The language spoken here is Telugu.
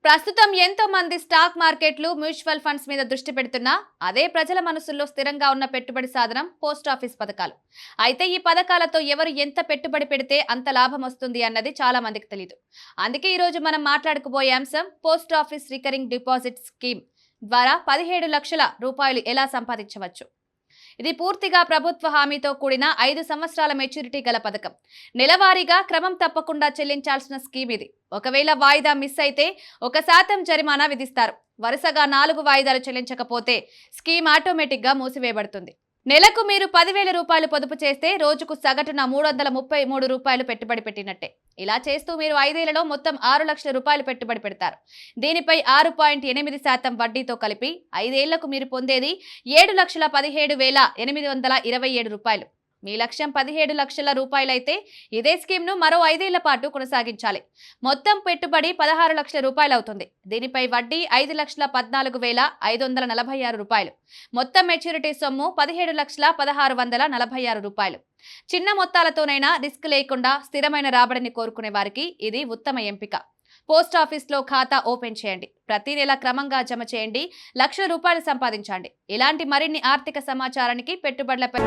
ప్రస్తుతం ఎంతో మంది స్టాక్ మార్కెట్లు మ్యూచువల్ ఫండ్స్ మీద దృష్టి పెడుతున్నా అదే ప్రజల మనసుల్లో స్థిరంగా ఉన్న పెట్టుబడి సాధనం పోస్ట్ ఆఫీస్ పథకాలు. అయితే ఈ పథకాలతో ఎవరు ఎంత పెట్టుబడి పెడితే అంత లాభం వస్తుంది అన్నది చాలా మందికి తెలియదు. అందుకే ఈ రోజు మనం మాట్లాడుకోబోయే అంశం post office recurring deposit scheme ద్వారా 17 లక్షల రూపాయలు ఎలా సంపాదించవచ్చు. ఇది పూర్తిగా ప్రభుత్వ హామీతో కూడిన 5 సంవత్సరాల మెచ్యూరిటీ గల పథకం. నెలవారీగా క్రమం తప్పకుండా చెల్లించాల్సిన స్కీమ్ ఇది. ఒకవేళ వాయిదా మిస్ అయితే 1% జరిమానా విధిస్తారు. వరుసగా 4 వాయిదాలు చెల్లించకపోతే స్కీమ్ ఆటోమేటిక్ గా మూసివేయబడుతుంది. నెలకు మీరు 10,000 రూపాయలు పొదుపు చేస్తే రోజుకు సగటున 333 రూపాయలు పెట్టుబడి పెట్టినట్టే. ఇలా చేస్తూ మీరు 5 ఏళ్లలో మొత్తం 6 లక్షల రూపాయలు పెట్టుబడి పెడతారు. దీనిపై 6.8% వడ్డీతో కలిపి 5 ఏళ్లకు మీరు పొందేది 7,17,827 రూపాయలు. మీ లక్ష్యం 17 లక్షల రూపాయలైతే ఇదే స్కీమ్ను మరో 5 ఏళ్ల పాటు కొనసాగించాలి. మొత్తం పెట్టుబడి 16 లక్షల రూపాయలు అవుతుంది. దీనిపై వడ్డీ 5,14,546 రూపాయలు. మొత్తం మెచ్యూరిటీ సొమ్ము 17,16,46 రూపాయలు. చిన్న మొత్తాలతోనైనా రిస్క్ లేకుండా స్థిరమైన రాబడిని కోరుకునే వారికి ఇది ఉత్తమ ఎంపిక. పోస్ట్ ఆఫీస్లో ఖాతా ఓపెన్ చేయండి. ప్రతి నెల క్రమంగా జమ చేయండి. 1,00,000 రూపాయలు సంపాదించండి. ఇలాంటి మరిన్ని ఆర్థిక సమాచారానికి పెట్టుబడులపై